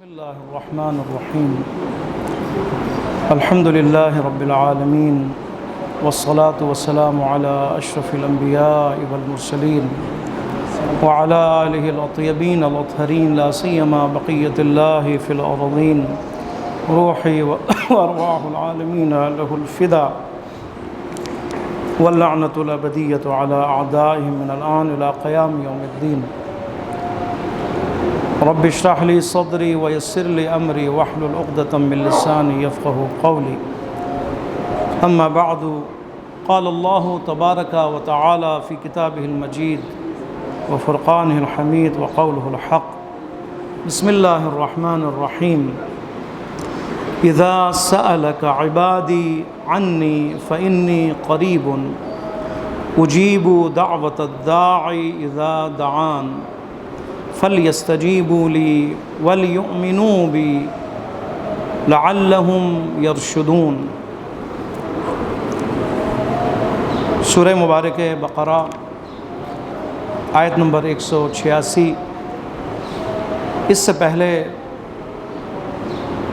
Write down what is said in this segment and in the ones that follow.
بسم الله الرحمن الرحيم. الحمد لله رب العالمين، والصلاة والسلام على أشرف الأنبياء والمرسلين وعلى آله الأطيبين الأطهرين، لا سيما بقية الله في الأرضين. روحي وأرواح العالمين له الفداء، واللعنة الأبدية على أعدائهم من الآن إلى قيام يوم الدين. رب اشرح لي صدري ويسر لي أمري واحلل عقدة من لساني يفقهوا قولي. أما بعد، قال الله تبارك وتعالى في كتابه المجيد وفرقانه الحميد وقوله الحق. بسم الله الرحمن الرحيم. إذا سألك عبادي عني فإني قريب أجيب دعوة الداعي إذا دعان فَلْيَسْتَجِيبُوا لِي وَلْيُؤْمِنُوا بِي لَعَلَّهُمْ يَرْشُدُونَ۔ سورہ مبارک بقرہ آیت نمبر 186۔ اس سے پہلے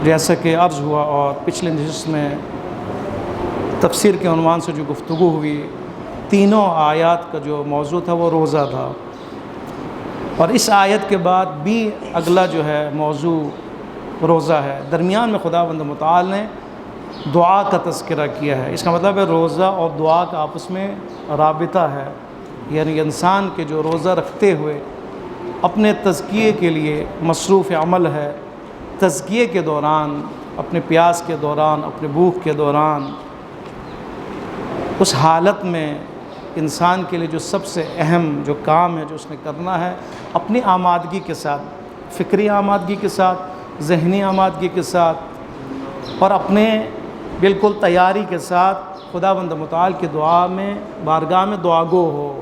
جیسا کہ عرض ہوا اور پچھلے نشست میں تفسیر کے عنوان سے جو گفتگو ہوئی، تینوں آیات کا جو موضوع تھا وہ روزہ تھا، اور اس آیت کے بعد بھی اگلا جو ہے موضوع روزہ ہے۔ درمیان میں خداوند متعال نے دعا کا تذکرہ کیا ہے۔ اس کا مطلب ہے روزہ اور دعا کا آپس میں رابطہ ہے، یعنی انسان کے جو روزہ رکھتے ہوئے اپنے تزکیے کے لیے مصروف عمل ہے، تزکیے کے دوران، اپنے پیاس کے دوران، اپنے بھوک کے دوران، اس حالت میں انسان کے لیے جو سب سے اہم جو کام ہے جو اس نے کرنا ہے، اپنی آمادگی کے ساتھ، فکری آمادگی کے ساتھ، ذہنی آمادگی کے ساتھ، اور اپنے بالکل تیاری کے ساتھ خداوند متعال کی دعا میں، بارگاہ میں دعا گو ہو،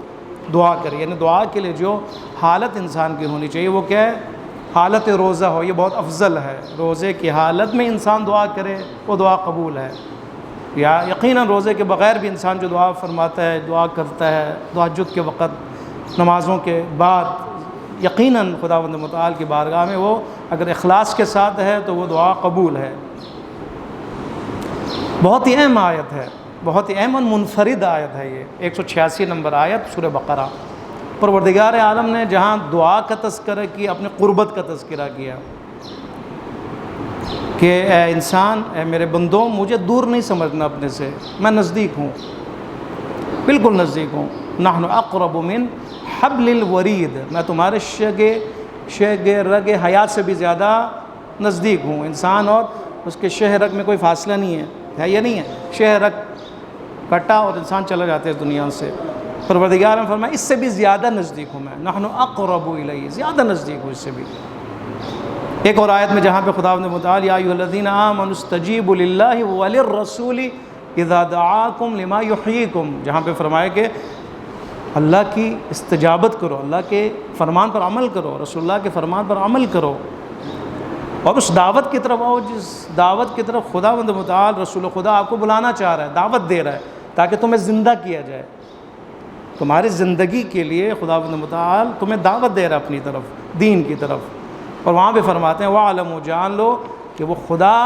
دعا کرے۔ یعنی دعا کے لیے جو حالت انسان کی ہونی چاہیے وہ کیا ہے؟ حالت روزہ ہو۔ یہ بہت افضل ہے، روزے کی حالت میں انسان دعا کرے وہ دعا قبول ہے۔ یا یقیناً روزے کے بغیر بھی انسان جو دعا فرماتا ہے، دعا کرتا ہے تہجد کے وقت، نمازوں کے بعد، یقیناً خداوند متعال کی بارگاہ میں وہ اگر اخلاص کے ساتھ ہے تو وہ دعا قبول ہے۔ بہت ہی اہم آیت ہے، بہت ہی اہم اور منفرد آیت ہے یہ 186 نمبر آیت سورہ بقرہ۔ پروردگار عالم نے جہاں دعا کا تذکرہ کیا، اپنے قربت کا تذکرہ کیا کہ اے انسان، اے میرے بندوں، مجھے دور نہیں سمجھنا اپنے سے، میں نزدیک ہوں، بالکل نزدیک ہوں۔ نحن اقرب من حبل الورید، میں تمہارے شگ رگ حیات سے بھی زیادہ نزدیک ہوں۔ انسان اور اس کے شہ رگ میں کوئی فاصلہ نہیں ہے یا نہیں ہے؟ شہ رگ کٹا اور انسان چلا جاتا ہے اس دنیا سے۔ پروردگار نے فرمایا اس سے بھی زیادہ نزدیک ہوں میں، نحن اقرب الیہ، زیادہ نزدیک ہوں اس سے بھی۔ ایک اور آیت میں جہاں پہ خداوند متعال یا ایھا الذین آمنوا استجیبوا للہ وللرسول اذا دعاکم لما یحییکم، جہاں پہ فرمایا کہ اللہ کی استجابت کرو، اللہ کے فرمان پر عمل کرو، رسول اللہ کے فرمان پر عمل کرو، اور اس دعوت کی طرف آؤ جس دعوت کی طرف خداوند متعال رسول خدا آپ کو بلانا چاہ رہا ہے، دعوت دے رہا ہے تاکہ تمہیں زندہ کیا جائے۔ تمہاری زندگی کے لیے خداوند متعال تمہیں دعوت دے رہا ہے اپنی طرف، دین کی طرف۔ اور وہاں پہ فرماتے ہیں وَاعْلَمُوا، جان لو کہ وہ خدا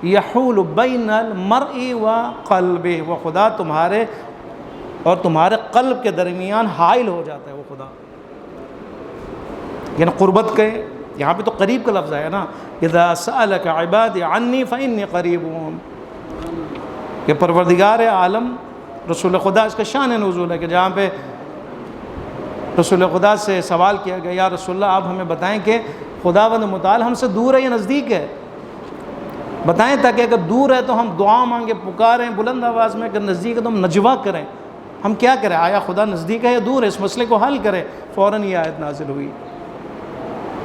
یحول بین المرء وقلبہ، وہ خدا تمہارے اور تمہارے قلب کے درمیان حائل ہو جاتا ہے وہ خدا۔ یعنی قربت کے یہاں پہ تو قریب کا لفظ ہے نا، اذا سألک عبادی عنی فإنی قریب، کہ پروردگار عالم رسول خدا، اس کا شان نزول ہے کہ جہاں پہ رسول خدا سے سوال کیا گیا یا رسول اللہ آپ ہمیں بتائیں کہ خداوند متعال ہم سے دور ہے یا نزدیک ہے، بتائیں تاکہ اگر دور ہے تو ہم دعا مانگے، پکاریں بلند آواز میں، اگر نزدیک ہے تو ہم نجوا کریں، ہم کیا کریں، آیا خدا نزدیک ہے یا دور ہے، اس مسئلے کو حل کریں۔ فوراً یہ آیت نازل ہوئی،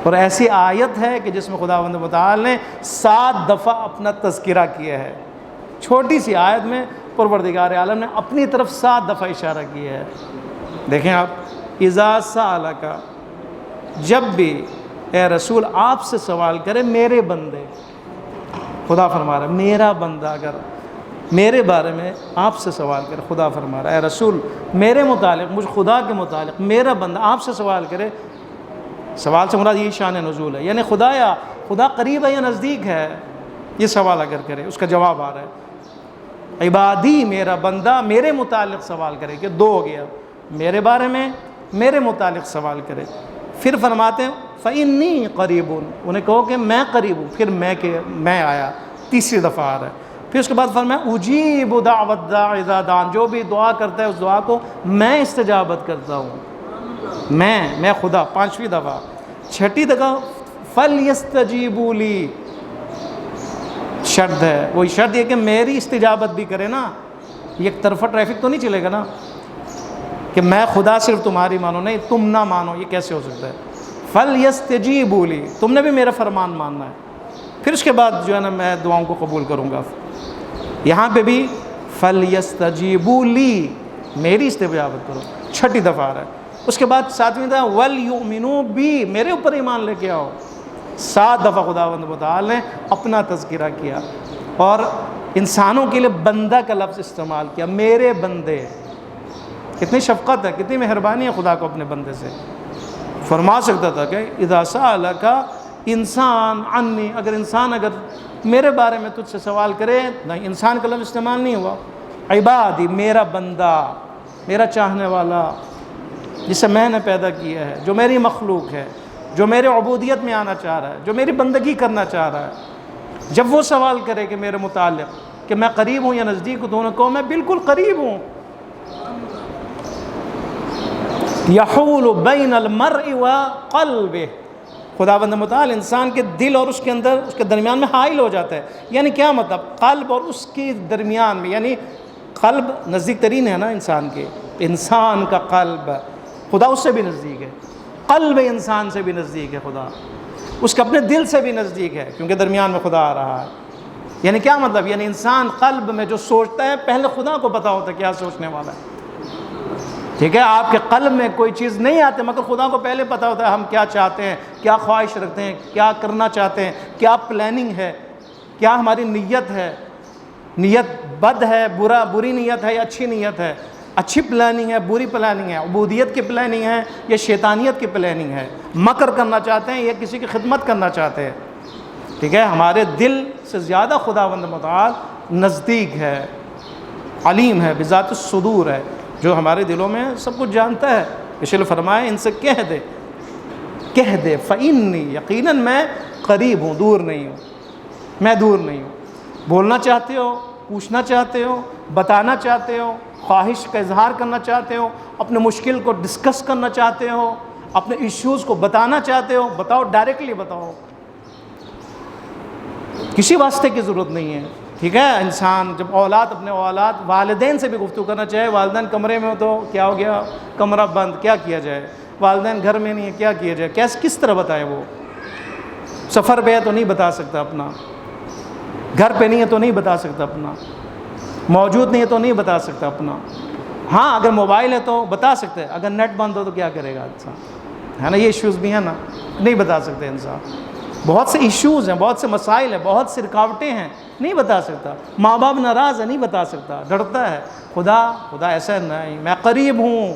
اور ایسی آیت ہے کہ جس میں خداوند متعال نے 7 دفعہ اپنا تذکرہ کیا ہے۔ چھوٹی سی آیت میں پروردگار عالم نے اپنی طرف 7 دفعہ اشارہ کیا ہے۔ دیکھیں آپ، اذا سألک، جب بھی اے رسول آپ سے سوال کرے میرے بندے، خدا فرما رہا ہے میرا بندہ اگر میرے بارے میں آپ سے سوال کرے، خدا فرما رہا ہے اے رسول میرے متعلق، مجھ خدا کے متعلق میرا بندہ آپ سے سوال کرے سوال سے مراد یہ شان نزول ہے، یعنی خدا قریب ہے یا نزدیک ہے، یہ سوال اگر کرے اس کا جواب آ رہا ہے۔ عبادی، میرا بندہ میرے متعلق سوال کرے، کہ دو ہو گیا، میرے بارے میں میرے متعلق سوال کرے۔ پھر فرماتے ہیں فَإِنِّي قَرِيبٌ، انہیں کہو کہ میں قریب ہوں، پھر میں آیا، تیسری دفعہ آ رہا ہے۔ پھر اس کے بعد فرمایا اجیب دعوت الداع اذا دعان، جو بھی دعا کرتا ہے اس دعا کو میں استجابت کرتا ہوں، میں خدا، پانچویں دفعہ۔ چھٹی دفعہ فَلْيَسْتَجِيبُوا لِي، شرط ہے، وہی شرط یہ کہ میری استجابت بھی کرے نا، یہ ایک طرفہ ٹریفک تو نہیں چلے گا نا کہ میں خدا صرف تمہاری مانو، نہیں تم نہ مانو، یہ کیسے ہو سکتا ہے؟ فَلْيَسْتَجِيبُوا لِي، تم نے بھی میرا فرمان ماننا ہے، پھر اس کے بعد جو ہے نا میں دعاؤں کو قبول کروں گا۔ یہاں پہ بھی فَلْيَسْتَجِيبُوا لِي، میری استجابت کرو، چھٹی دفعہ آ رہا ہے۔ اس کے بعد ساتویں دفعہ وَلْيُؤْمِنُوا بِي، میرے اوپر ایمان لے کے آؤ۔ 7 دفعہ خداوند متعال نے اپنا تذکرہ کیا اور انسانوں کے لیے بندہ کا لفظ استعمال کیا، میرے بندے۔ کتنی شفقت ہے، کتنی مہربانی ہے خدا کو اپنے بندے سے۔ فرما سکتا تھا کہ اذا سألک انسان عنی، اگر انسان میرے بارے میں تجھ سے سوال کرے، نہیں، انسان کا لفظ استعمال نہیں ہوا۔ عبادی، میرا بندہ، میرا چاہنے والا، جسے میں نے پیدا کیا ہے، جو میری مخلوق ہے، جو میرے عبودیت میں آنا چاہ رہا ہے، جو میری بندگی کرنا چاہ رہا ہے، جب وہ سوال کرے کہ میرے متعلق کہ میں قریب ہوں یا نزدیک ہوں، تو انہوں نے کہا میں بالکل قریب ہوں۔ یحول بین المرء وقلبہ، خداوند متعال انسان کے دل اور اس کے اندر، اس کے درمیان میں حائل ہو جاتا ہے۔ یعنی کیا مطلب؟ قلب اور اس کے درمیان میں، یعنی قلب نزدیک ترین ہے نا انسان کے، انسان کا قلب، خدا اس سے بھی نزدیک ہے، قلب انسان سے بھی نزدیک ہے خدا، اس کے اپنے دل سے بھی نزدیک ہے، کیونکہ درمیان میں خدا آ رہا ہے۔ یعنی کیا مطلب؟ یعنی انسان قلب میں جو سوچتا ہے پہلے خدا کو پتا ہوتا ہے کیا سوچنے والا ہے، ٹھیک ہے؟ آپ کے قلب میں کوئی چیز نہیں آتی مگر خدا کو پہلے پتا ہوتا ہے ہم کیا چاہتے ہیں، کیا خواہش رکھتے ہیں، کیا کرنا چاہتے ہیں، کیا پلاننگ ہے، کیا ہماری نیت ہے، نیت بد ہے، بری نیت ہے یا اچھی نیت ہے، اچھی پلاننگ ہے، بری پلاننگ ہے، عبودیت کی پلاننگ ہے یا شیطانیت کی پلاننگ ہے، مکر کرنا چاہتے ہیں یا کسی کی خدمت کرنا چاہتے ہیں، ٹھیک ہے؟ ہمارے دل سے زیادہ خداوند متعال نزدیک ہے، علیم ہے، بذات الصدور ہے، جو ہمارے دلوں میں سب کچھ جانتا ہے۔ اس لیے فرمایا ان سے کہہ دے فَإِنِّي، یقیناً میں قریب ہوں، دور نہیں ہوں، میں دور نہیں ہوں۔ بولنا چاہتے ہو، پوچھنا چاہتے ہو، بتانا چاہتے ہو، خواہش کا اظہار کرنا چاہتے ہو، اپنے مشکل کو ڈسکس کرنا چاہتے ہو، اپنے ایشوز کو بتانا چاہتے ہو، بتاؤ، ڈائریکٹلی بتاؤ، کسی واسطے کی ضرورت نہیں ہے، ٹھیک ہے؟ انسان جب اپنے اولاد والدین سے بھی گفتگو کرنا چاہے، والدین کمرے میں ہو تو کیا ہو گیا، کمرہ بند، کیا کیا جائے؟ والدین گھر میں نہیں ہے، کیا کیا جائے؟ کس طرح بتائے؟ وہ سفر پہ ہے تو نہیں بتا سکتا اپنا، گھر پہ نہیں ہے تو نہیں بتا سکتا اپنا، موجود نہیں ہے تو نہیں بتا سکتا اپنا۔ ہاں اگر موبائل ہے تو بتا سکتے ہیں، اگر نیٹ بند ہو تو کیا کرے گا انسان، ہے نا؟ یہ ایشوز بھی ہیں نا، نہیں بتا سکتے انسان، بہت سے ایشوز ہیں، بہت سے مسائل ہیں، بہت سی رکاوٹیں ہیں، نہیں بتا سکتا۔ ماں باپ ناراض ہے، نہیں بتا سکتا، ڈرتا ہے۔ خدا ایسا نہیں، میں قریب ہوں،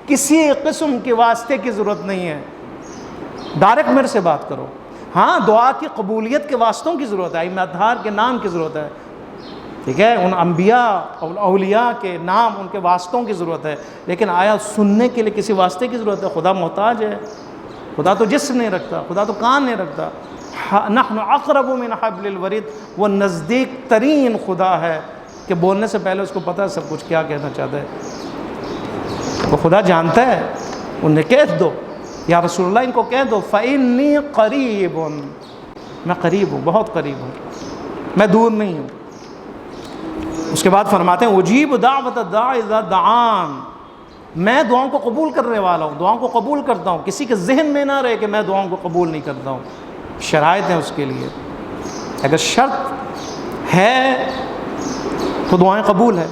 کسی قسم کے واسطے کی ضرورت نہیں ہے، ڈائریکٹ میرے سے بات کرو۔ ہاں دعا کی قبولیت کے واسطوں کی ضرورت ہے، ائمہ اطہار کے نام کی ضرورت ہے، ٹھیک ہے؟ ان انبیاء اور اولیاء کے نام، ان کے واسطوں کی ضرورت ہے، لیکن آیا سننے کے لیے کسی واسطے کی ضرورت ہے؟ خدا محتاج ہے، خدا تو جسم نہیں رکھتا، خدا تو کان نہیں رکھتا۔ نحن اقرب من حبل الورید، وہ نزدیک ترین خدا ہے کہ بولنے سے پہلے اس کو پتہ ہے سب کچھ کیا کہنا چاہتا ہے، وہ خدا جانتا ہے۔ انہیں کہہ دو یا رسول اللہ ان کو کہہ دو فَإِنِّي قریب، میں قریب ہوں، بہت قریب ہوں، میں دور نہیں ہوں۔ اس کے بعد فرماتے ہیں اجیب دعوت الداع اذا دعان، میں دعاؤں کو قبول کرنے والا ہوں، دعاؤں کو قبول کرتا ہوں۔ کسی کے ذہن میں نہ رہے کہ میں دعاؤں کو قبول نہیں کرتا ہوں، شرائط ہیں اس کے لیے۔ اگر شرط ہے تو دعائیں قبول ہے۔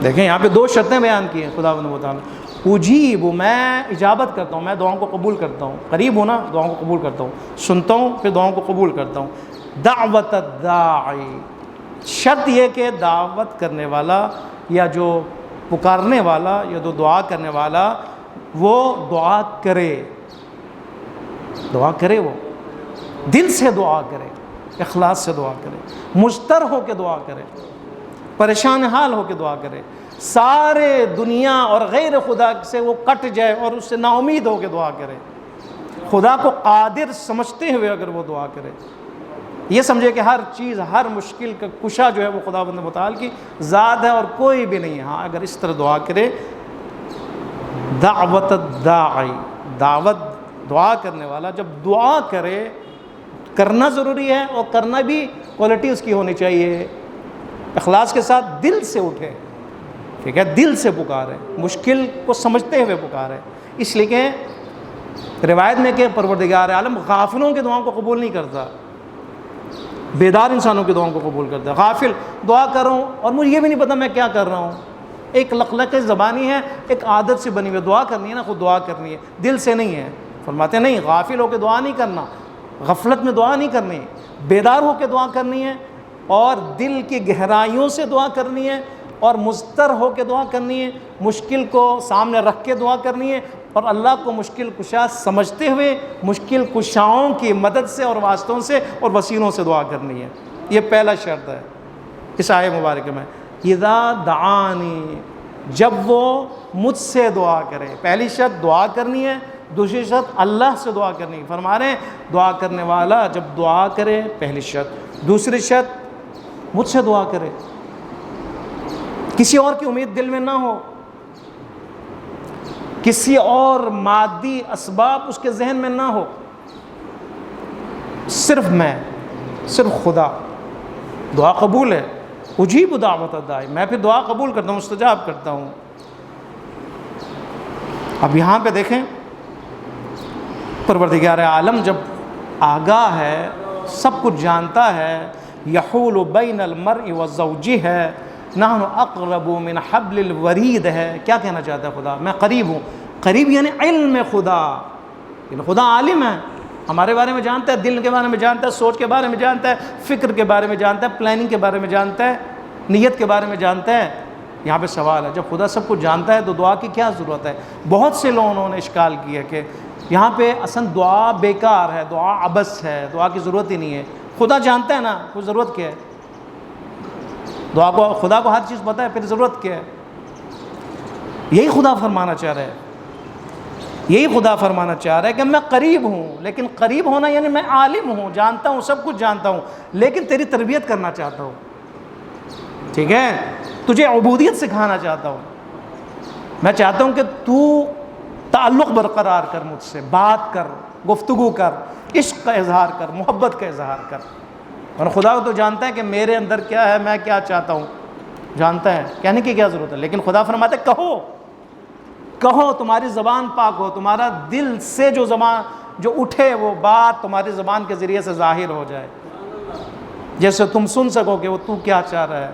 دیکھیں یہاں پہ 2 شرطیں بیان کی ہیں خداوند تعالیٰ، اجیب، میں اجابت کرتا ہوں، میں دعاؤں کو قبول کرتا ہوں، قریب ہوں نا، دعاؤں کو قبول کرتا ہوں، سنتا ہوں پھر دعاؤں کو قبول کرتا ہوں۔ دعوت الداعی، شرط یہ کہ دعوت کرنے والا یا جو پکارنے والا یا جو دعا کرنے والا وہ دعا کرے، دعا کرے، وہ دل سے دعا کرے، اخلاص سے دعا کرے، مضطر ہو کے دعا کرے، پریشان حال ہو کے دعا کرے، سارے دنیا اور غیر خدا سے وہ کٹ جائے اور اس سے نا امید ہو کے دعا کرے، خدا کو قادر سمجھتے ہوئے اگر وہ دعا کرے، یہ سمجھے کہ ہر چیز، ہر مشکل کا کشا جو ہے وہ خداوند متعال کی ذات ہے اور کوئی بھی نہیں ہے۔ ہاں اگر اس طرح دعا کرے، دعوت الداعی، دعوت دعا کرنے والا جب دعا کرے، کرنا ضروری ہے اور کرنا بھی کوالٹی اس کی ہونی چاہیے، اخلاص کے ساتھ دل سے اٹھے، ٹھیک ہے، دل سے پکارے، مشکل کو سمجھتے ہوئے پکارے۔ اس لیے کہ روایت میں کہ پروردگار عالم غافلوں کے دعاؤں کو قبول نہیں کرتا، بیدار انسانوں کی دعاؤں کو قبول کرتا ہے۔ غافل دعا کر رہا ہوں اور مجھے یہ بھی نہیں پتا میں کیا کر رہا ہوں، ایک لقلق زبانی ہے، ایک عادت سے بنی ہوئی دعا کرنی ہے نا، خود دعا کرنی ہے، دل سے نہیں ہے۔ فرماتے ہیں نہیں، غافل ہو کے دعا نہیں کرنا، غفلت میں دعا نہیں کرنی، بیدار ہو کے دعا کرنی ہے اور دل کی گہرائیوں سے دعا کرنی ہے اور مضطر ہو کے دعا کرنی ہے، مشکل کو سامنے رکھ کے دعا کرنی ہے اور اللہ کو مشکل کشا سمجھتے ہوئے مشکل کشاؤں کی مدد سے اور واسطوں سے اور وسیلوں سے دعا کرنی ہے۔ یہ پہلا شرط ہے اس آیت مبارکہ میں، اذا دعانی، جب وہ مجھ سے دعا کرے۔ پہلی شرط دعا کرنی ہے، دوسری شرط اللہ سے دعا کرنی ہے۔ فرما رہے ہیں دعا کرنے والا جب دعا کرے، پہلی شرط، دوسری شرط مجھ سے دعا کرے، کسی اور کی امید دل میں نہ ہو، کسی اور مادی اسباب اس کے ذہن میں نہ ہو، صرف میں، صرف خدا۔ دعا قبول ہے، اجیب دعوت الداعی، میں پھر دعا قبول کرتا ہوں، مستجاب کرتا ہوں۔ اب یہاں پہ دیکھیں، پروردگار عالم جب آگاہ ہے، سب کچھ جانتا ہے، یحول بین المرء وزوجہ ہے، نحن اقرب من حبل الورید ہے، کیا کہنا چاہتا ہے خدا؟ میں قریب ہوں۔ قریب یعنی علم خدا، یعنی خدا عالم ہے، ہمارے بارے میں جانتا ہے، دل کے بارے میں جانتا ہے، سوچ کے بارے میں جانتا ہے، فکر کے بارے میں جانتا ہے، پلاننگ کے بارے میں جانتا ہے، نیت کے بارے میں جانتا ہے۔ یہاں پہ سوال ہے، جب خدا سب کچھ جانتا ہے تو دعا کی کیا ضرورت ہے؟ بہت سے لوگوں نے اشکال کیا کہ یہاں پہ اصل دعا بیکار ہے، دعا عبث ہے، دعا کی ضرورت ہی نہیں ہے۔ خدا جانتا ہے نا، کوئی ضرورت کیا ہے؟ دعا کو، خدا کو ہر چیز پتہ ہے، پھر ضرورت کیا ہے؟ یہی خدا فرمانا چاہ رہا ہے، یہی خدا فرمانا چاہ رہا ہے کہ میں قریب ہوں، لیکن قریب ہونا یعنی میں عالم ہوں، جانتا ہوں، سب کچھ جانتا ہوں، لیکن تیری تربیت کرنا چاہتا ہوں، ٹھیک ہے، تجھے عبودیت سکھانا چاہتا ہوں۔ میں چاہتا ہوں کہ تو تعلق برقرار کر مجھ سے، بات کر، گفتگو کر، عشق کا اظہار کر، محبت کا اظہار کر۔ اور خدا کو تو جانتا ہے کہ میرے اندر کیا ہے، میں کیا چاہتا ہوں، جانتا ہے، کہنے کی کیا ضرورت ہے؟ لیکن خدا فرماتا ہے کہو، کہو، تمہاری زبان پاک ہو، تمہارا دل سے جو زبان جو اٹھے وہ بات تمہاری زبان کے ذریعے سے ظاہر ہو جائے، جیسے تم سن سکو کہ وہ تو کیا چاہ رہا ہے۔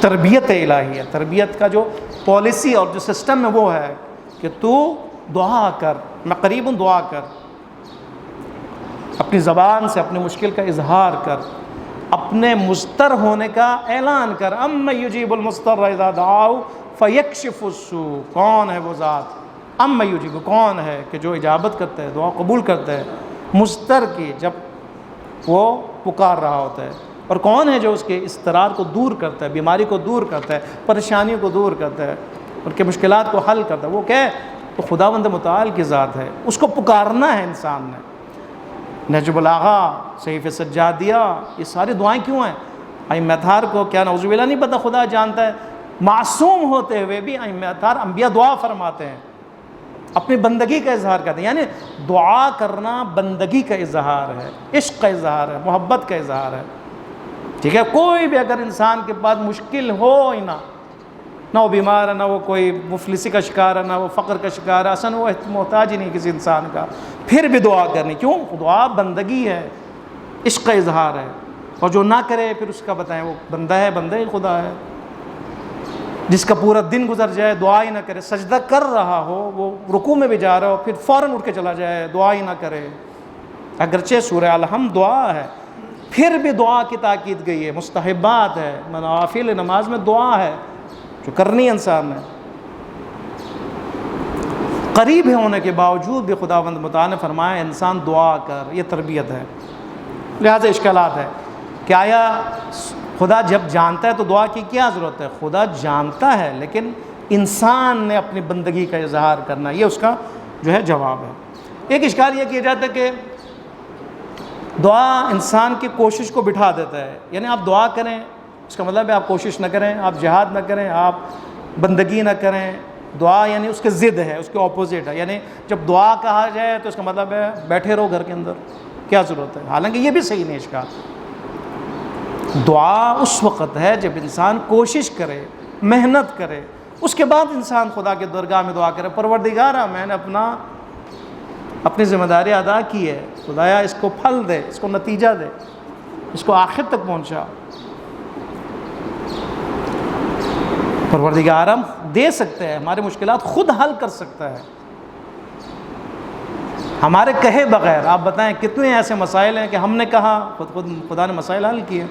تربیت الہی ہے، تربیت کا جو پالیسی اور جو سسٹم ہے وہ ہے کہ تو دعا کر، میں قریب ہوں، دعا کر، اپنی زبان سے اپنی مشکل کا اظہار کر، اپنے مضطر ہونے کا اعلان کر۔ اَمَّن یُجِیبُ الْمُضْطَرَّ اِذَا دَعَاهُ فَیَکْشِفُ السُّوءَ، کون ہے وہ ذات، اَمَّن یُجِیبُ، کون ہے کہ جو اجابت کرتا ہے، دعا قبول کرتا ہے مضطر کی جب وہ پکار رہا ہوتا ہے، اور کون ہے جو اس کے اضطرار کو دور کرتا ہے، بیماری کو دور کرتا ہے، پریشانیوں کو دور کرتا ہے، ان کے مشکلات کو حل کرتا ہے، وہ کیا ہے؟ تو خداوند متعال کی ذات ہے، اس کو پکارنا ہے انسان نے۔ نہج البلاغہ، صحیفہ سجادیہ، یہ ساری دعائیں کیوں ہیں؟ ائمہ اطہار کو کیا نعوذ باللہ نہیں پتہ خدا جانتا ہے؟ معصوم ہوتے ہوئے بھی ائمہ اطہار، انبیاء دعا فرماتے ہیں، اپنی بندگی کا اظہار کرتے ہیں، یعنی دعا کرنا بندگی کا اظہار ہے، عشق کا اظہار ہے، محبت کا اظہار ہے، ٹھیک ہے۔ کوئی بھی اگر انسان کے پاس مشکل ہو ہی نہ وہ بیمار ہے، نہ وہ کوئی مفلسی کا شکار ہے، نہ وہ فقر کا شکار ہے، اصلا وہ محتاج ہی نہیں کسی انسان کا، پھر بھی دعا کرنی، کیوں؟ دعا بندگی ہے، عشق کا اظہار ہے، اور جو نہ کرے پھر اس کا بتائیں وہ بندہ ہے، بندہ ہی خدا ہے۔ جس کا پورا دن گزر جائے دعا ہی نہ کرے، سجدہ کر رہا ہو، وہ رکوع میں بھی جا رہا ہو، پھر فوراً اٹھ کے چلا جائے، دعا ہی نہ کرے، اگرچہ سورہ الحمد دعا ہے، پھر بھی دعا کی تاکید گئی ہے، مستحبات ہے، نوافل نماز میں دعا ہے جو کرنی انسان نے۔ قریب ہونے کے باوجود بھی خداوند متعال نے فرمایا انسان دعا کر، یہ تربیت ہے۔ لہٰذا اشکالات ہے کہ آیا خدا جب جانتا ہے تو دعا کی کیا ضرورت ہے؟ خدا جانتا ہے لیکن انسان نے اپنی بندگی کا اظہار کرنا، یہ اس کا جو ہے جواب ہے۔ ایک اشکال یہ کیا جاتا ہے کہ دعا انسان کی کوشش کو بٹھا دیتا ہے، یعنی آپ دعا کریں اس کا مطلب ہے آپ کوشش نہ کریں، آپ جہاد نہ کریں، آپ بندگی نہ کریں۔ دعا یعنی اس کے ضد ہے، اس کے اپوزٹ ہے، یعنی جب دعا کہا جائے تو اس کا مطلب ہے بیٹھے رہو گھر کے اندر، کیا ضرورت ہے؟ حالانکہ یہ بھی صحیح نہیں اشکال۔ دعا اس وقت ہے جب انسان کوشش کرے، محنت کرے، اس کے بعد انسان خدا کے درگاہ میں دعا کرے، پروردگارا میں نے اپنی ذمہ داری ادا کی ہے، خدایا اس کو پھل دے، اس کو نتیجہ دے، اس کو آخر تک پہنچا۔ پروردگار ہم دے سکتے ہیں، ہماری مشکلات خود حل کر سکتا ہے ہمارے کہے بغیر۔ آپ بتائیں کتنے ایسے مسائل ہیں کہ ہم نے کہا خدا نے مسائل حل کیے۔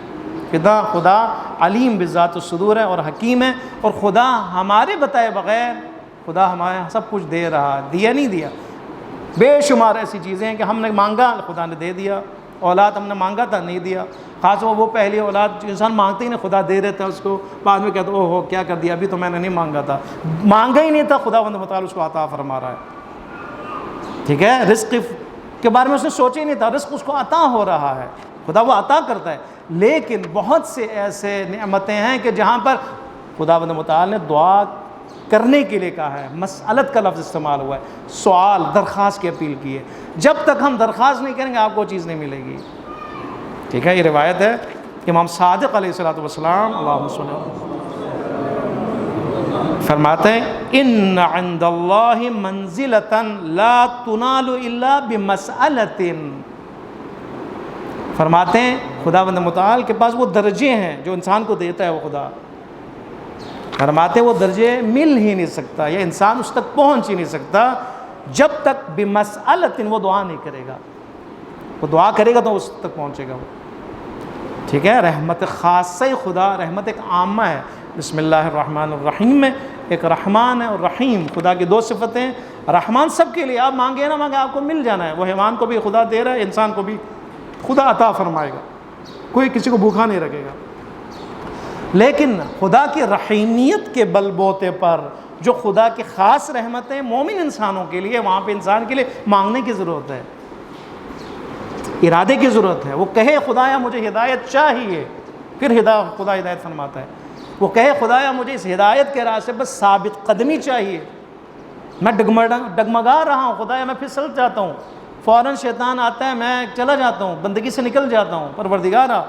خدا علیم بذات الصدور ہے اور حکیم ہے، اور خدا ہمارے بتائے بغیر خدا ہمارے سب کچھ دے رہا، دیا نہیں دیا۔ بے شمار ایسی چیزیں ہیں کہ ہم نے مانگا خدا نے دے دیا، اولاد ہم نے مانگا تھا نہیں دیا، خاص وہ پہلی اولاد جو انسان مانگتے ہی نہیں خدا دے دیتا ہے اس کو، بعد میں کہتا اوہ کیا کر دیا، ابھی تو میں نے نہیں مانگا تھا، مانگا ہی نہیں تھا، خداوند متعال اس کو عطا فرما رہا ہے۔ ٹھیک ہے، رزق کے بارے میں اس نے سوچا ہی نہیں تھا، رزق اس کو عطا ہو رہا ہے، خدا وہ عطا کرتا ہے۔ لیکن بہت سے ایسے نعمتیں ہیں کہ جہاں پر خداوند متعال نے دعا کرنے کے لیے کہا ہے، مسألت کا لفظ استعمال ہوا ہے، سوال، درخواست کی اپیل کی ہے۔ جب تک ہم درخواست نہیں کریں گے آپ کو چیز نہیں ملے گی۔ ٹھیک ہے، یہ روایت ہے امام صادق علیہ الصلوۃ والسلام اللہم صلی اللہ علیہ وسلم فرماتے ہیں ان عند اللہ منزلۃ لا تنال الا بمسألۃ۔ فرماتے ہیں خداوند متعال کے پاس وہ درجے ہیں جو انسان کو دیتا ہے وہ خدا، فرماتے ہیں وہ درجے مل ہی نہیں سکتا یا انسان اس تک پہنچ ہی نہیں سکتا جب تک بمسألۃ وہ دعا نہیں کرے گا۔ وہ دعا کرے گا تو اس تک پہنچے گا وہ۔ ٹھیک ہے، رحمت خاصہ خدا، رحمت ایک عامہ ہے۔ بسم اللہ الرحمن الرحیم میں ایک رحمان ہے اور رحیم، خدا کی دو صفتیں۔ رحمان سب کے لیے، آپ مانگے نہ مانگے آپ کو مل جانا ہے، وہ حیوان کو بھی خدا دے رہا ہے، انسان کو بھی خدا عطا فرمائے گا، کوئی کسی کو بھوکا نہیں رکھے گا۔ لیکن خدا کی رحیمیت کے بل بوتے پر جو خدا کی خاص رحمتیں مومن انسانوں کے لیے، وہاں پہ انسان کے لیے مانگنے کی ضرورت ہے، ارادے کی ضرورت ہے۔ وہ کہے خدایا مجھے ہدایت چاہیے، پھر خدا ہدایت فرماتا ہے۔ وہ کہے خدایا مجھے اس ہدایت کے راستے بس ثابت قدمی چاہیے، میں ڈگمگا رہا ہوں خدایا، میں پھسل جاتا ہوں، فوراً شیطان آتا ہے، میں چلا جاتا ہوں، بندگی سے نکل جاتا ہوں، پروردگارا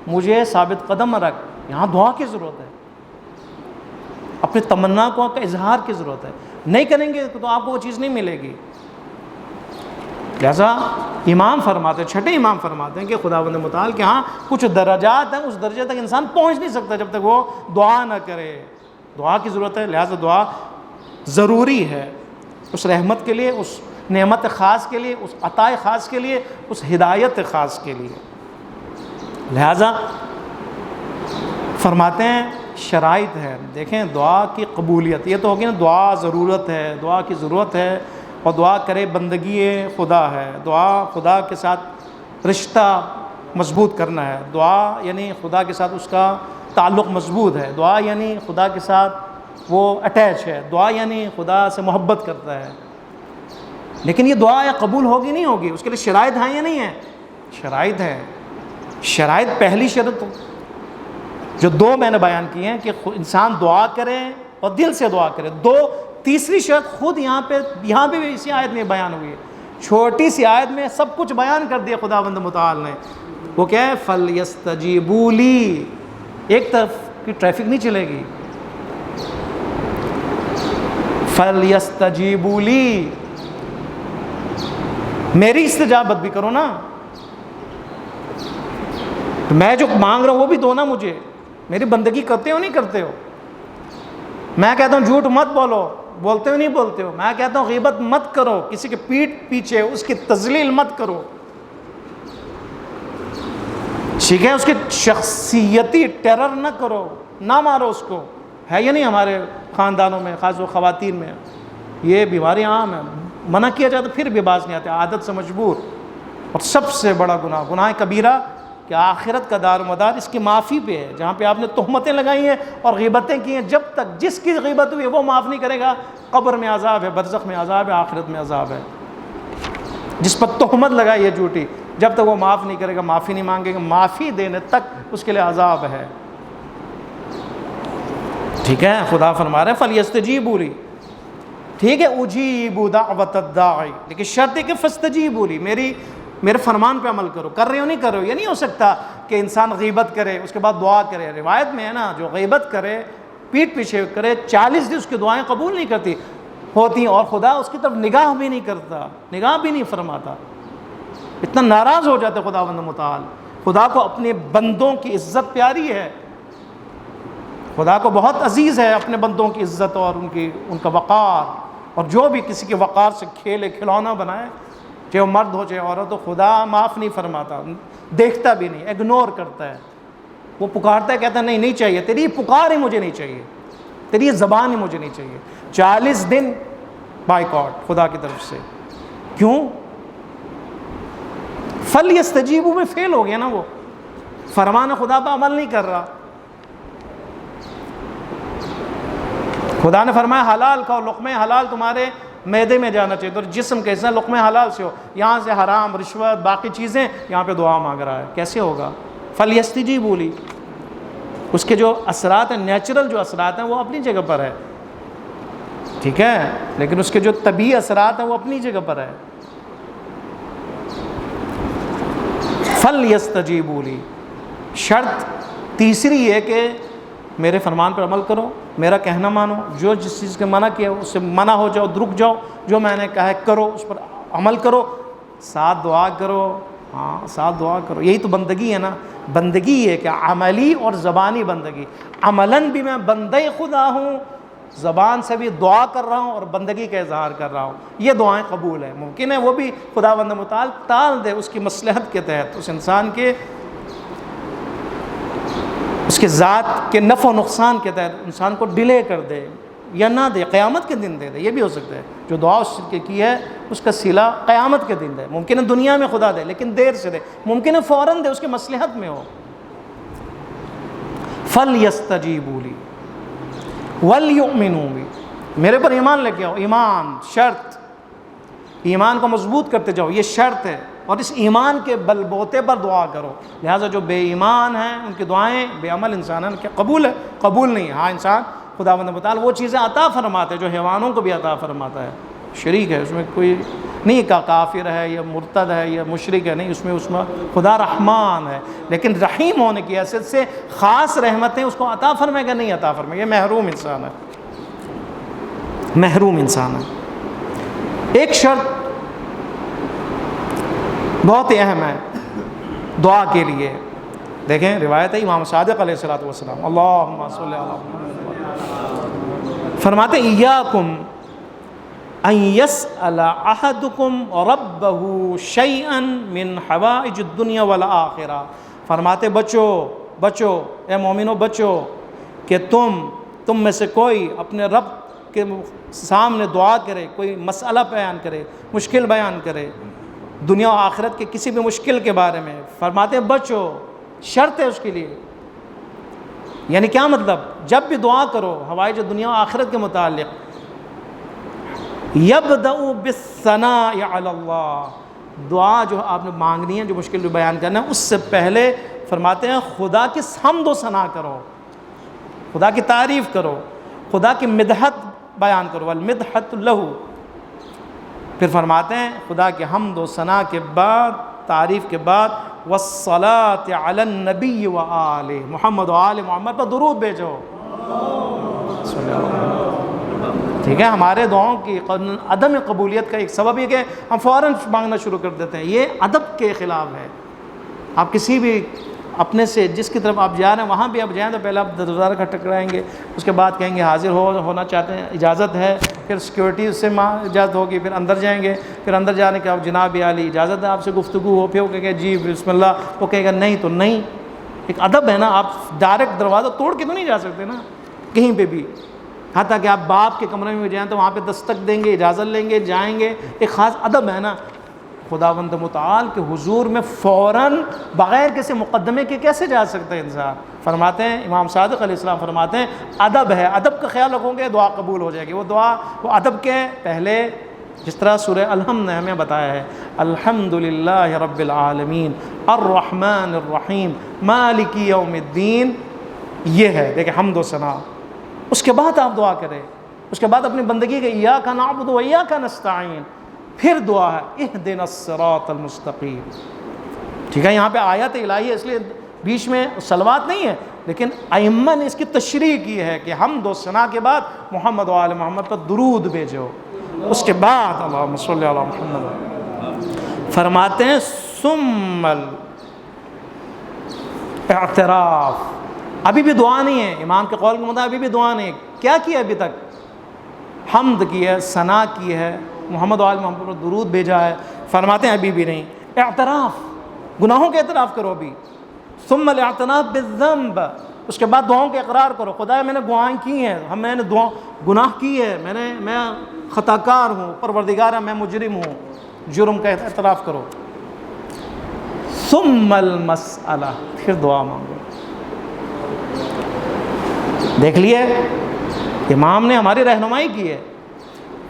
مجھے ثابت قدم رکھ۔ یہاں دعا کی ضرورت ہے، اپنی تمنا کو کا اظہار کی ضرورت ہے۔ نہیں کریں گے تو آپ کو وہ چیز نہیں ملے گی۔ لہذا امام فرماتے ہیں، چھٹے امام فرماتے ہیں کہ خداوند متعال کے ہاں کچھ درجات ہیں، اس درجے تک انسان پہنچ نہیں سکتا جب تک وہ دعا نہ کرے۔ دعا کی ضرورت ہے، لہذا دعا ضروری ہے اس رحمت کے لیے، اس نعمت خاص کے لیے، اس عطا خاص کے لیے، اس ہدایت خاص کے لیے۔ لہذا فرماتے ہیں شرائط ہے، دیکھیں دعا کی قبولیت، یہ تو ہوگی نا دعا ضرورت ہے، دعا کی ضرورت ہے، اور دعا کرے بندگی خدا ہے، دعا خدا کے ساتھ رشتہ مضبوط کرنا ہے، دعا یعنی خدا کے ساتھ اس کا تعلق مضبوط ہے، دعا یعنی خدا کے ساتھ وہ اٹیچ ہے، دعا یعنی خدا سے محبت کرتا ہے۔ لیکن یہ دعا یا قبول ہوگی نہیں ہوگی، اس کے لیے شرائط ہیں یا نہیں ہیں؟ شرائط ہے۔ شرائط پہلی شرط جو دو میں نے بیان کی ہیں کہ انسان دعا کرے اور دل سے دعا کرے، دو۔ تیسری شرط خود یہاں پہ بھی اسی آیت میں بیان ہوئی ہے، چھوٹی سی آیت میں سب کچھ بیان کر دیا خداوند متعال نے۔ وہ کیا ہے؟ فَلْيَسْتَجِيبُوا لِي، ایک طرف کی ٹریفک نہیں چلے گی، فَلْيَسْتَجِيبُوا لِي، میری استجابت بھی کرو نا، تو میں جو مانگ رہا ہوں وہ بھی دو نا مجھے، میری بندگی کرتے ہو نہیں کرتے ہو؟ میں کہتا ہوں جھوٹ مت بولو، بولتے ہو نہیں بولتے ہو؟ میں کہتا ہوں غیبت مت کرو، کسی کے پیٹھ پیچھے اس کی تذلیل مت کرو، ٹھیک ہے؟ اس کی شخصیتی ٹیرر نہ کرو، نہ مارو اس کو، ہے یا نہیں ہمارے خاندانوں میں، خاص وہ خواتین میں؟ یہ بیماری عام ہے، منع کیا جائے تو پھر بھی باز نہیں آتے، عادت سے مجبور۔ اور سب سے بڑا گناہ کبیرہ کہ آخرت کا دار و مدار اس کی معافی پہ ہے۔ جہاں پہ آپ نے تہمتیں لگائی ہیں اور غیبتیں کی ہیں، جب تک جس کی غیبت ہوئی ہے وہ معاف نہیں کرے گا، قبر میں عذاب ہے، برزخ میں عذاب ہے، آخرت میں عذاب ہے۔ جس پر تہمت لگائی ہے جھوٹی، جب تک وہ معاف نہیں کرے گا، معافی نہیں مانگے گا، معافی دینے تک اس کے لیے عذاب ہے۔ ٹھیک ہے، خدا فرما رہے ہیں فَلْيَسْتَجِيبُوا لِي، ٹھیک ہے، اُجِیبُ دَعْوَتَ الدَّاعِ، لیکن شرط ہے کہ فَاسْتَجِیبُوا لِی، میرے فرمان پہ عمل کرو۔ کر رہے ہو نہیں کر رہے ہو، یہ نہیں ہو سکتا کہ انسان غیبت کرے اس کے بعد دعا کرے۔ روایت میں ہے نا، جو غیبت کرے، پیٹھ پیچھے کرے، 40 دن اس کی دعائیں قبول نہیں کرتی ہوتی، اور خدا اس کی طرف نگاہ بھی نہیں کرتا، نگاہ بھی نہیں فرماتا، اتنا ناراض ہو جاتے خداوند متعال۔ خدا کو اپنے بندوں کی عزت پیاری ہے، خدا کو بہت عزیز ہے اپنے بندوں کی عزت اور ان کا وقار، اور جو بھی کسی کے وقار سے کھیلے کھلونا بنائے، چاہے وہ مرد ہو چاہے عورت ہو، خدا معاف نہیں فرماتا، دیکھتا بھی نہیں، اگنور کرتا ہے۔ وہ پکارتا ہے، کہتا ہے نہیں نہیں چاہیے، تیری پکار ہی مجھے نہیں چاہیے، تیری زبان ہی مجھے نہیں چاہیے۔ 40 دن بائیکاٹ خدا کی طرف سے، کیوں؟ فَلْيَسْتَجِیبُوا میں فیل ہو گیا نا، وہ فرمان خدا پہ عمل نہیں کر رہا۔ خدا نے فرمایا حلال کھاؤ، لقمہ حلال تمہارے معدے میں جانا چاہیے، تو جسم کیسا ہے؟ لقمہ حلال سے ہو، یہاں سے حرام، رشوت، باقی چیزیں، یہاں پہ دعا مانگ رہا ہے، کیسے ہوگا؟ فَلْيَسْتَجِیبُوا لِی، اس کے جو اثرات ہیں، نیچرل جو اثرات ہیں وہ اپنی جگہ پر ہے، ٹھیک ہے، لیکن اس کے جو طبعی اثرات ہیں وہ اپنی جگہ پر ہے۔ فَلْيَسْتَجِیبُوا لِی، شرط تیسری ہے کہ میرے فرمان پر عمل کرو، میرا کہنا مانو، جو جس چیز کے منع کیا اس سے منع ہو جاؤ، رک جاؤ، جو میں نے کہا ہے کرو، اس پر عمل کرو، ساتھ دعا کرو، ہاں ساتھ دعا کرو۔ یہی تو بندگی ہے نا، بندگی ہے کہ عملی اور زبانی بندگی، عملاً بھی میں بندہ خدا ہوں، زبان سے بھی دعا کر رہا ہوں اور بندگی کا اظہار کر رہا ہوں، یہ دعائیں قبول ہیں۔ ممکن ہے وہ بھی خداوند متعال ٹال دے، اس کی مصلحت کے تحت، اس انسان کے، اس کے ذات کے نفع و نقصان کے تحت انسان کو ڈیلے کر دے یا نہ دے، قیامت کے دن دے دے، یہ بھی ہو سکتا ہے۔ جو دعا اس کی کی ہے اس کا صلہ قیامت کے دن دے، ممکن ہے دنیا میں خدا دے لیکن دیر سے دے، ممکن ہے فوراً دے، اس کے مصلحت میں ہو۔ فَلْيَسْتَجِیبُوا لِی وَلْيُؤْمِنُوا بِی، میرے پر ایمان لے کے آؤ، ایمان شرط، ایمان کو مضبوط کرتے جاؤ، یہ شرط ہے، اور اس ایمان کے بل بوتے پر دعا کرو۔ لہٰذا جو بے ایمان ہیں ان کی دعائیں بے عمل انسان ہیں، کیا قبول ہے؟ قبول نہیں ہے۔ ہاں انسان خداوند متعال وہ چیزیں عطا فرماتے جو حیوانوں کو بھی عطا فرماتا ہے، شریک ہے اس میں، کوئی نہیں کہ کافر ہے یا مرتد ہے یا مشرک ہے، نہیں، اس میں خدا رحمان ہے، لیکن رحیم ہونے کی حیثیت سے خاص رحمتیں اس کو عطا فرمائے گا نہیں عطا فرمائے گا، یہ محروم انسان ہے، محروم انسان ہے۔ ایک شرط بہت ہی اہم ہے دعا کے لیے، دیکھیں روایت ہے امام صادق علیہ الصلوۃ والسلام، اللہم صلی علی محمد، فرماتے ہیں ایاکم ان یسأل احدکم ربہ شیئا من حوائج الدنیا والآخرہ، فرماتے بچو اے مومنو بچو کہ تم میں سے کوئی اپنے رب کے سامنے دعا کرے، کوئی مسئلہ بیان کرے، مشکل بیان کرے دنیا و آخرت کے کسی بھی مشکل کے بارے میں، فرماتے ہیں بچو، شرط ہے اس کے لیے، یعنی کیا مطلب؟ جب بھی دعا کرو حوائج دنیا و آخرت کے متعلق، یبدأ بالثناء علی اللہ، دعا جو آپ نے مانگنی ہے، جو مشکل بیان کرنا ہے، اس سے پہلے فرماتے ہیں خدا کی حمد و ثنا کرو، خدا کی تعریف کرو، خدا کی مدحت بیان کرو، والمدحت لہ، پھر فرماتے ہیں خدا کے حمد و ثنا کے بعد، تعریف کے بعد، والصلاۃ علی النبی وآلہ، محمد و آل محمد پر درود بھیجو، ٹھیک ہے۔ ہمارے دعاؤں کی عدم قبولیت کا ایک سبب یہ کہ ہم فوراً مانگنا شروع کر دیتے ہیں، یہ ادب کے خلاف ہے۔ آپ کسی بھی اپنے سے جس کی طرف آپ جا رہے ہیں وہاں بھی آپ جائیں تو پہلے آپ دروازہ کھٹکھٹائیں گے، اس کے بعد کہیں گے حاضر ہونا چاہتے ہیں، اجازت ہے، پھر سیکورٹی اس سے اجازت ہوگی، پھر اندر جائیں گے، پھر اندر جانے کے آپ جناب عالی اجازت ہے آپ سے گفتگو ہو، پھر وہ کہے گا جی بسم اللہ، وہ کہے گا نہیں تو نہیں، ایک ادب ہے نا، آپ ڈائریکٹ دروازہ توڑ کے تو نہیں جا سکتے نا کہیں پہ بھی، حتیٰ کہ آپ باپ کے کمرے میں جائیں تو وہاں پہ دستک دیں گے، اجازت لیں گے، جائیں گے، ایک خاص ادب ہے نا۔ خداوند متعال کے حضور میں فوراً بغیر کسی مقدمے کے کیسے جا سکتا ہے انسان؟ فرماتے ہیں امام صادق علیہ السلام فرماتے ہیں ادب ہے، ادب کا خیال رکھو گے دعا قبول ہو جائے گی۔ وہ دعا وہ ادب کے پہلے، جس طرح سورہ الحمد نے ہمیں بتایا ہے، الحمدللہ رب العالمین الرحمن الرحیم مالک یوم الدین، یہ ہے دیکھیں حمد و ثنا۔ اس کے بعد آپ دعا کریں، اس کے بعد اپنی بندگی کے ایاک نعبد و ایاک نستعین، پھر دعا ہے اہدنا الصراط المستقیم۔ ٹھیک ہے، یہاں پہ آیت الہی ہے اس لیے بیچ میں صلوات نہیں ہے، لیکن ائمہ نے اس کی تشریح کی ہے کہ حمد و ثنا کے بعد محمد و آل محمد پر درود بھیجو، اس کے بعد اللہم صلی علی محمد۔ فرماتے ہیں ثم الاعتراف، ابھی بھی دعا نہیں ہے، امام کے قول کے مطابق ابھی بھی دعا نہیں ہے۔ کیا کیا ابھی تک؟ حمد کی ہے، ثنا کی ہے، محمد و آل محمد پر درود بھیجا ہے۔ فرماتے ہیں ابھی بھی نہیں، اعتراف، گناہوں کے اعتراف کرو ابھی۔ ثم الاعتراف بالذنب، اس کے بعد دعاؤں کے اقرار کرو، خدا میں نے گناہیں کی ہیں، میں نے گناہ کی ہے، میں خطا کار ہوں، پروردگار میں مجرم ہوں، جرم کا اعتراف کرو۔ ثم المسئلہ، پھر دعا مانگو۔ دیکھ لیے امام نے ہماری رہنمائی کی ہے۔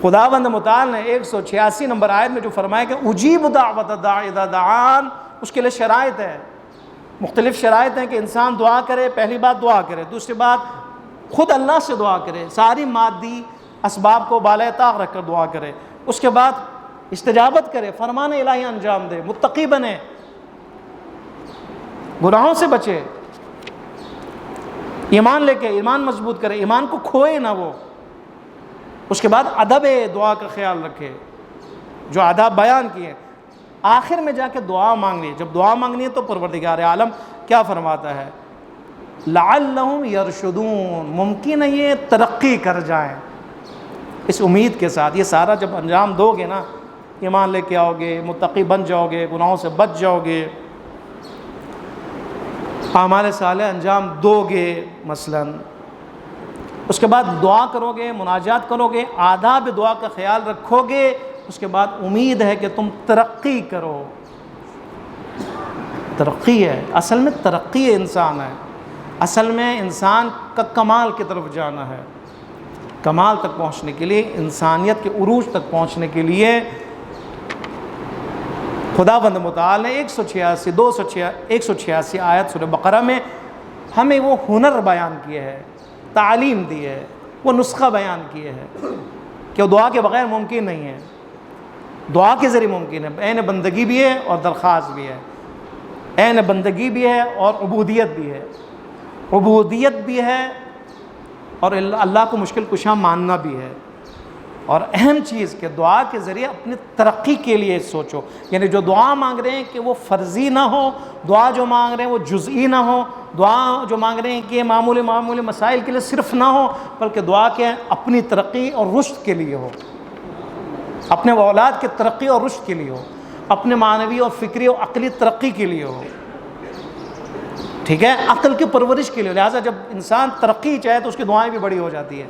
خداوند متعال نے 186 نمبر آیت میں جو فرمایا کہ اجیب دعوت الداعی اذا دعان، اس کے لیے شرائط ہے، مختلف شرائط ہیں کہ انسان دعا کرے۔ پہلی بات دعا کرے، دوسری بات خود اللہ سے دعا کرے، ساری مادی اسباب کو بالائے طاق رکھ کر دعا کرے، اس کے بعد استجابت کرے، فرمان الہی انجام دے، متقی بنے، گناہوں سے بچے، ایمان لے کے ایمان مضبوط کرے، ایمان کو کھوئے نہ وہ۔ اس کے بعد ادب دعا کا خیال رکھے، جو آداب بیان کیے، آخر میں جا کے دعا مانگنی ہے۔ جب دعا مانگنی ہے تو پروردگار عالم کیا فرماتا ہے؟ لعلہم یرشدون، ممکن ہے یہ ترقی کر جائیں، اس امید کے ساتھ۔ یہ سارا جب انجام دو گے نا، ایمان لے کے آؤ گے، متقی بن جاؤ گے، گناہوں سے بچ جاؤ گے، اعمال صالح انجام دو گے مثلا، اس کے بعد دعا کرو گے، مناجات کرو گے، آداب دعا کا خیال رکھو گے، اس کے بعد امید ہے کہ تم ترقی کرو۔ ترقی ہے، اصل میں ترقی انسان ہے، اصل میں انسان کا کمال کی طرف جانا ہے۔ کمال تک پہنچنے کے لیے، انسانیت کے عروج تک پہنچنے کے لیے خداوند متعال نے 186 آیت سورہ بقرہ میں ہمیں وہ ہنر بیان کیے ہے، تعلیم دی ہے، وہ نسخہ بیان کیے ہے کہ دعا کے بغیر ممکن نہیں ہے، دعا کے ذریعے ممکن ہے۔ عین بندگی بھی ہے اور درخواست بھی ہے، عین بندگی بھی ہے اور عبودیت بھی ہے، عبودیت بھی ہے اور اللہ کو مشکل کشا ماننا بھی ہے۔ اور اہم چیز کہ دعا کے ذریعے اپنی ترقی کے لیے سوچو، یعنی جو دعا مانگ رہے ہیں کہ وہ فرضی نہ ہو، دعا جو مانگ رہے ہیں وہ جزئی نہ ہو، دعا جو مانگ رہے ہیں کہ معمولی مسائل کے لیے صرف نہ ہو، بلکہ دعا کے اپنی ترقی اور رشد کے لیے ہو، اپنے اولاد کے ترقی اور رشد کے لیے ہو، اپنے معنوی اور فکری اور عقلی ترقی کے لیے ہو، ٹھیک ہے، عقل کی پرورش کے لیے۔ لہٰذا جب انسان ترقی چاہے تو اس کی دعائیں بھی بڑی ہو جاتی ہے۔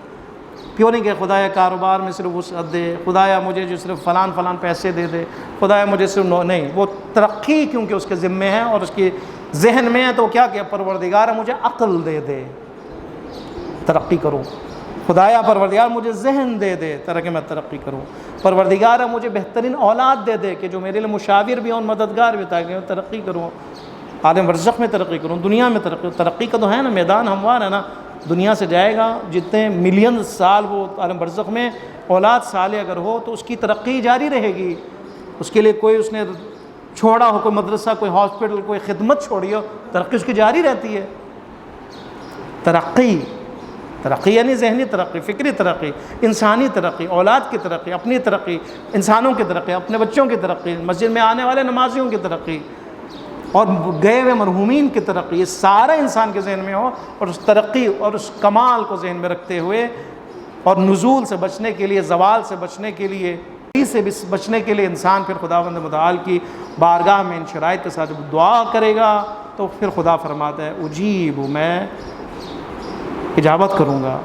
کیوں نہیں کہ خدایا کاروبار میں صرف وسعت دے، خدایا مجھے جو صرف فلان پیسے دے دے، خدایا مجھے صرف نہیں، وہ ترقی کیونکہ اس کے ذمے ہے اور اس کی ذہن میں ہے، تو کیا کہ پروردگار مجھے عقل دے دے، ترقی کروں، خدایا پروردگار مجھے ذہن دے دے تاکہ میں ترقی کروں، پروردگار مجھے بہترین اولاد دے دے کہ جو میرے لیے مشاور بھی ہوں، مددگار بھی، تاکہ میں ترقی کروں، عالم برزخ میں ترقی کروں، دنیا میں ترقی کا تو ہے نا، میدان ہموار ہے نا، دنیا سے جائے گا، جتنے ملین سال وہ عالم برزخ میں اولاد صالح اگر ہو تو اس کی ترقی جاری رہے گی۔ اس کے لیے کوئی اس نے چھوڑا ہو، کوئی مدرسہ، کوئی ہاسپٹل، کوئی خدمت چھوڑی ہو، ترقی اس کی جاری رہتی ہے۔ ترقی یعنی ذہنی ترقی، فکری ترقی، انسانی ترقی، اولاد کی ترقی، اپنی ترقی، انسانوں کی ترقی، اپنے بچوں کی ترقی، مسجد میں آنے والے نمازیوں کی ترقی اور گئے ہوئے مرحومین کی ترقی، یہ سارا انسان کے ذہن میں ہو، اور اس ترقی اور اس کمال کو ذہن میں رکھتے ہوئے اور نزول سے بچنے کے لیے، زوال سے بچنے کے لیے، سے بچنے کے لیے انسان پھر خداوند متعال کی بارگاہ میں ان شرائط کے ساتھ جب دعا کرے گا تو پھر خدا فرماتا ہے اجیب، میں اجابت کروں گا،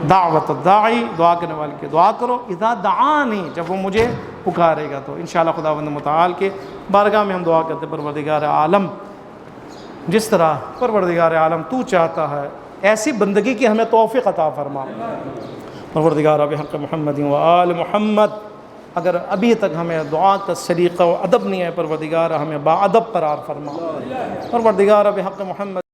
دعوت الداعی، دعا کرنے والے کی دعا کرو، اذا دعانی، جب وہ مجھے پکارے گا تو انشاءاللہ خداوند متعال کے بارگاہ میں ہم دعا کرتے ہیں پروردگار عالم جس طرح پروردگار عالم تو چاہتا ہے ایسی بندگی کی ہمیں توفیق عطا فرما۔ پروردگار بحق محمد و آل محمد، اگر ابھی تک ہمیں دعا کا سلیقہ و ادب نہیں ہے پروردگار ہمیں با ادب قرار فرما۔ پروردگار بحق محمد